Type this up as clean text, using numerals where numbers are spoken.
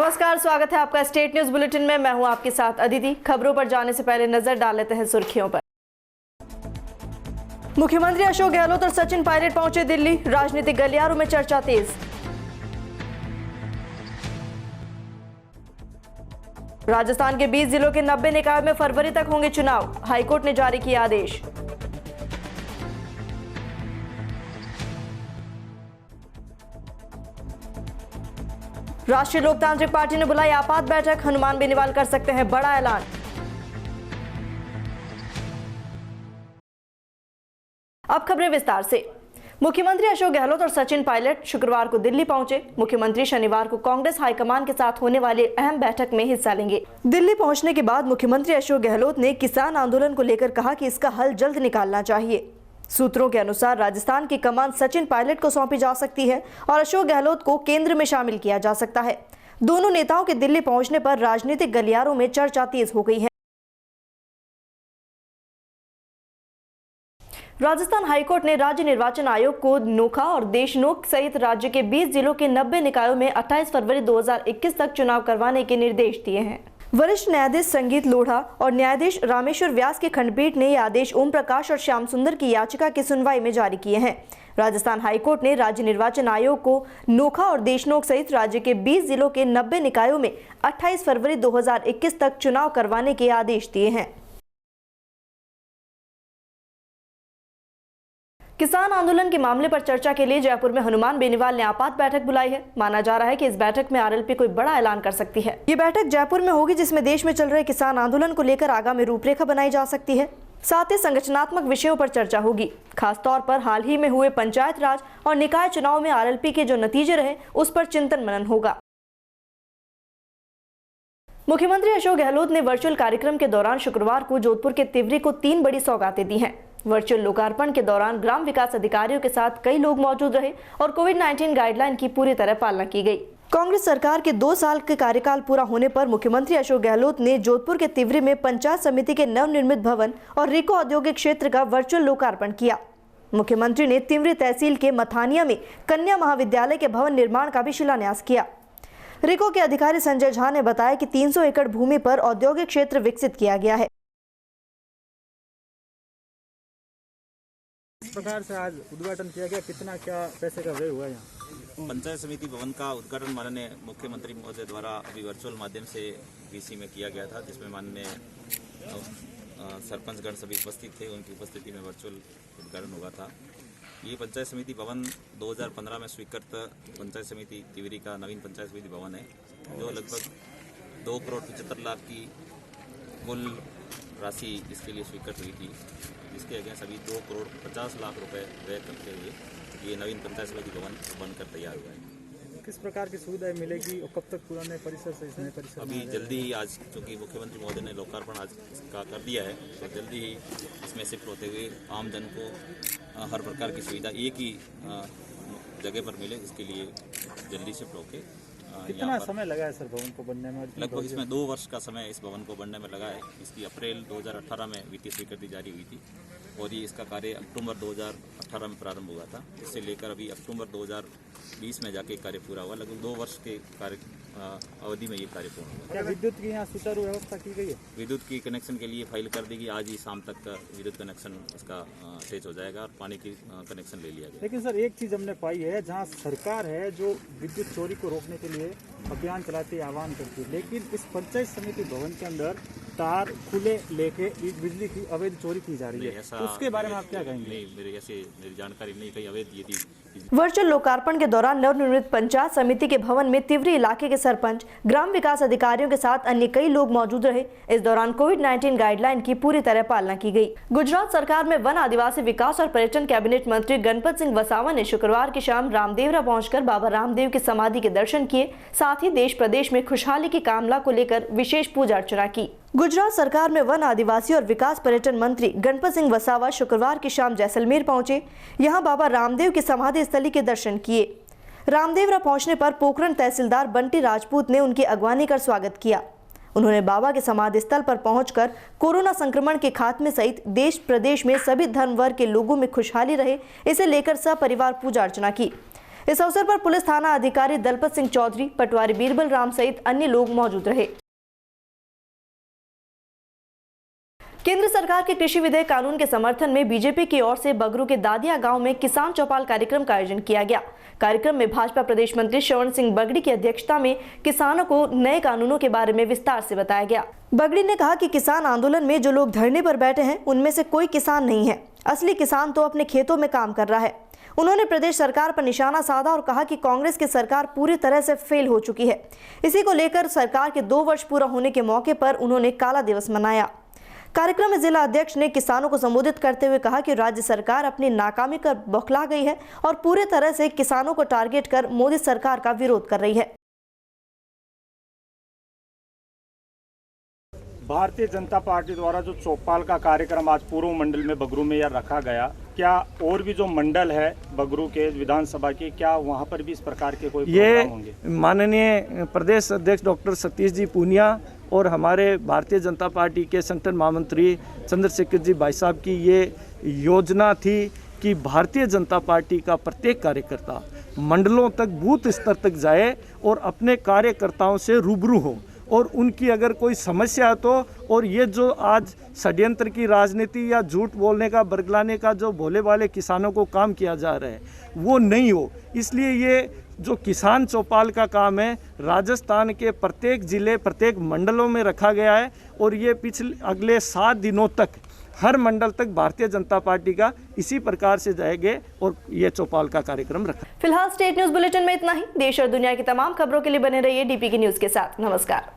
नमस्कार, स्वागत है आपका स्टेट न्यूज बुलेटिन में। मैं हूं आपके साथ अदिति। खबरों पर जाने से पहले नजर डाल लेते हैं सुर्खियों पर। मुख्यमंत्री अशोक गहलोत और सचिन पायलट पहुंचे दिल्ली, राजनीतिक गलियारों में चर्चा तेज। राजस्थान के 20 जिलों के 90 निकायों में फरवरी तक होंगे चुनाव, हाईकोर्ट ने जारी किया आदेश। राष्ट्रीय लोकतांत्रिक पार्टी ने बुलाई आपात बैठक, हनुमान बेनीवाल कर सकते हैं बड़ा ऐलान। अब खबरें विस्तार से। मुख्यमंत्री अशोक गहलोत और सचिन पायलट शुक्रवार को दिल्ली पहुंचे। मुख्यमंत्री शनिवार को कांग्रेस हाईकमान के साथ होने वाली अहम बैठक में हिस्सा लेंगे। दिल्ली पहुंचने के बाद मुख्यमंत्री अशोक गहलोत ने किसान आंदोलन को लेकर कहा कि इसका हल जल्द निकालना चाहिए। सूत्रों के अनुसार राजस्थान की कमान सचिन पायलट को सौंपी जा सकती है और अशोक गहलोत को केंद्र में शामिल किया जा सकता है। दोनों नेताओं के दिल्ली पहुंचने पर राजनीतिक गलियारों में चर्चा तेज हो गई है। राजस्थान हाईकोर्ट ने राज्य निर्वाचन आयोग को नोखा और देशनोक सहित राज्य के 20 जिलों के 90 निकायों में 28 फरवरी 2021 तक चुनाव करवाने के निर्देश दिए हैं। वरिष्ठ न्यायाधीश संगीत लोढ़ा और न्यायाधीश रामेश्वर व्यास की खंडपीठ ने यह आदेश ओम प्रकाश और श्याम सुंदर की याचिका की सुनवाई में जारी किए हैं। राजस्थान हाईकोर्ट ने राज्य निर्वाचन आयोग को नोखा और देशनोक सहित राज्य के 20 जिलों के 90 निकायों में 28 फरवरी 2021 तक चुनाव करवाने के आदेश दिए हैं। किसान आंदोलन के मामले पर चर्चा के लिए जयपुर में हनुमान बेनीवाल ने आपात बैठक बुलाई है। माना जा रहा है कि इस बैठक में आरएलपी कोई बड़ा ऐलान कर सकती है। ये बैठक जयपुर में होगी, जिसमें देश में चल रहे किसान आंदोलन को लेकर आगामी रूपरेखा बनाई जा सकती है। साथ ही संगठनात्मक विषयों पर चर्चा होगी। खासतौर पर हाल ही में हुए पंचायत राज और निकाय चुनाव में आरएलपी के जो नतीजे रहे, उस पर चिंतन मनन होगा। मुख्यमंत्री अशोक गहलोत ने वर्चुअल कार्यक्रम के दौरान शुक्रवार को जोधपुर के तिवरी को 3 बड़ी सौगातें दी हैं। वर्चुअल लोकार्पण के दौरान ग्राम विकास अधिकारियों के साथ कई लोग मौजूद रहे और कोविड-19 गाइडलाइन की पूरी तरह पालना की गई। कांग्रेस सरकार के 2 साल के कार्यकाल पूरा होने पर मुख्यमंत्री अशोक गहलोत ने जोधपुर के तिवरी में पंचायत समिति के नवनिर्मित भवन और रिको औद्योगिक क्षेत्र का वर्चुअल लोकार्पण किया। मुख्यमंत्री ने तिवरी तहसील के मथानिया में कन्या महाविद्यालय के भवन निर्माण का भी शिलान्यास किया। रिको के अधिकारी संजय झा ने बताया कि 300 एकड़ भूमि पर औद्योगिक क्षेत्र विकसित किया गया है। इस प्रकार से आज उद्घाटन किया गया, कितना क्या पैसे का व्यय हुआ यहाँ? पंचायत समिति भवन का उद्घाटन माननीय मुख्यमंत्री महोदय द्वारा अभी वर्चुअल माध्यम से बीसी में किया गया था, जिसमें माननीय सरपंचगण सभी उपस्थित थे। उनकी उपस्थिति में वर्चुअल उद्घाटन हुआ था। ये पंचायत समिति भवन 2015 में स्वीकृत पंचायत समिति तिवरी का नवीन पंचायत समिति भवन है, जो लगभग 2 करोड़ 75 लाख की कुल राशि इसके लिए स्वीकृत हुई थी, जिसके अगेंस्ट अभी 2 करोड़ 50 लाख रुपए व्यय करते हुए ये नवीन पंचायत समिति भवन बनकर तैयार हुआ है। किस प्रकार की सुविधाएं मिलेगी और कब तक पुराने परिसर से इस नए परिसर? अभी जल्दी ही, आज चूँकि मुख्यमंत्री महोदय ने लोकार्पण आज का कर दिया है, तो जल्दी ही इसमें शिफ्ट होते हुए आम जन को हर प्रकार की सुविधा एक ही जगह पर मिले, इसके लिए जल्दी शिफ्ट होके। कितना समय लगा है सर भवन को बनने में? लगभग इसमें 2 वर्ष का समय इस भवन को बनने में लगा है। इसकी अप्रैल 2018 में वित्तीय स्वीकृति जारी हुई थी और ये इसका कार्य अक्टूबर 2018 में प्रारंभ हुआ था। इससे लेकर अभी अक्टूबर 2020 में जाके कार्य पूरा हुआ। लगभग 2 वर्ष के कार्य अवधि में ये कार्य पूर्ण हुआ। क्या विद्युत की यहाँ सुचारू व्यवस्था की गई है? विद्युत की कनेक्शन के लिए फाइल कर देगी, आज ही शाम तक विद्युत कनेक्शन इसका अटैच हो जाएगा और पानी की कनेक्शन ले लिया गया। लेकिन सर एक चीज हमने पाई है, जहाँ सरकार है जो विद्युत चोरी को रोकने के लिए अभियान चलाती है, आह्वान करती है, लेकिन इस पंचायत समिति भवन के अंदर तार खुले लेके बिजली की अवैध चोरी की जा रही है। तो उसके बारे में आप क्या कहेंगे? नहीं, मेरी जानकारी नहीं, कहीं अवैध ये थी। वर्चुअल लोकार्पण के दौरान नवनिर्मित पंचायत समिति के भवन में तिवरी इलाके के सरपंच, ग्राम विकास अधिकारियों के साथ अन्य कई लोग मौजूद रहे। इस दौरान कोविड-19 गाइडलाइन की पूरी तरह पालना की गई। गुजरात सरकार में वन, आदिवासी विकास और पर्यटन कैबिनेट मंत्री गणपत सिंह वसावा ने शुक्रवार की शाम रामदेवरा पहुंचकर बाबा रामदेव की समाधि के दर्शन किए। साथ ही देश प्रदेश में खुशहाली की कामना को लेकर विशेष पूजा अर्चना की। गुजरात सरकार में वन, आदिवासी और विकास पर्यटन मंत्री गणपत सिंह वसावा शुक्रवार की शाम जैसलमेर पहुंचे। यहां बाबा रामदेव की समाधि स्थली के दर्शन किए। रामदेवरा पहुंचने पर पोखरण तहसीलदार बंटी राजपूत ने उनकी अगवानी कर स्वागत किया। उन्होंने बाबा के समाधि स्थल पर पहुंचकर कोरोना संक्रमण के खात्मे सहित देश प्रदेश में सभी धर्म वर्ग के लोगों में खुशहाली रहे, इसे लेकर सपरिवार पूजा अर्चना की। इस अवसर पर पुलिस थाना अधिकारी दलपत सिंह चौधरी, पटवारी बीरबल राम सहित अन्य लोग मौजूद रहे। केंद्र सरकार के कृषि विधेयक कानून के समर्थन में बीजेपी की ओर से बगरू के दादिया गांव में किसान चौपाल कार्यक्रम का आयोजन किया गया। कार्यक्रम में भाजपा प्रदेश मंत्री श्रवण सिंह बगड़ी की अध्यक्षता में किसानों को नए कानूनों के बारे में विस्तार से बताया गया। बगड़ी ने कहा कि किसान आंदोलन में जो लोग धरने पर बैठे हैं उनमें से कोई किसान नहीं है, असली किसान तो अपने खेतों में काम कर रहा है। उन्होंने प्रदेश सरकार पर निशाना साधा और कहा कि कांग्रेस की सरकार पूरी तरह से फेल हो चुकी है। इसी को लेकर सरकार के 2 वर्ष पूरा होने के मौके पर उन्होंने काला दिवस मनाया। कार्यक्रम में जिला अध्यक्ष ने किसानों को संबोधित करते हुए कहा कि राज्य सरकार अपनी नाकामी कर बौखला गई है और पूरे तरह से किसानों को टारगेट कर मोदी सरकार का विरोध कर रही है। भारतीय जनता पार्टी द्वारा जो चौपाल का कार्यक्रम आज पूर्व मंडल में बगरू में यह रखा गया, क्या और भी जो मंडल है बगरू के विधानसभा के, क्या वहां पर भी इस प्रकार के कोई प्रोग्राम होंगे? माननीय प्रदेश अध्यक्ष डॉक्टर सतीश जी पूनिया और हमारे भारतीय जनता पार्टी के संगठन महामंत्री चंद्रशेखर जी भाई साहब की ये योजना थी कि भारतीय जनता पार्टी का प्रत्येक कार्यकर्ता मंडलों तक, बूथ स्तर तक जाए और अपने कार्यकर्ताओं से रूबरू हो और उनकी अगर कोई समस्या है तो, और ये जो आज षड्यंत्र की राजनीति या झूठ बोलने का, बरगलाने का जो भोले भाले किसानों को काम किया जा रहा है वो नहीं हो। इसलिए ये जो किसान चौपाल का काम है राजस्थान के प्रत्येक जिले, प्रत्येक मंडलों में रखा गया है और ये अगले 7 दिनों तक हर मंडल तक भारतीय जनता पार्टी का इसी प्रकार से जाएंगे और ये चौपाल का कार्यक्रम रखा। फिलहाल स्टेट न्यूज बुलेटिन में इतना ही। देश और दुनिया की तमाम खबरों के लिए बने रहिए डीपी की न्यूज के साथ। नमस्कार।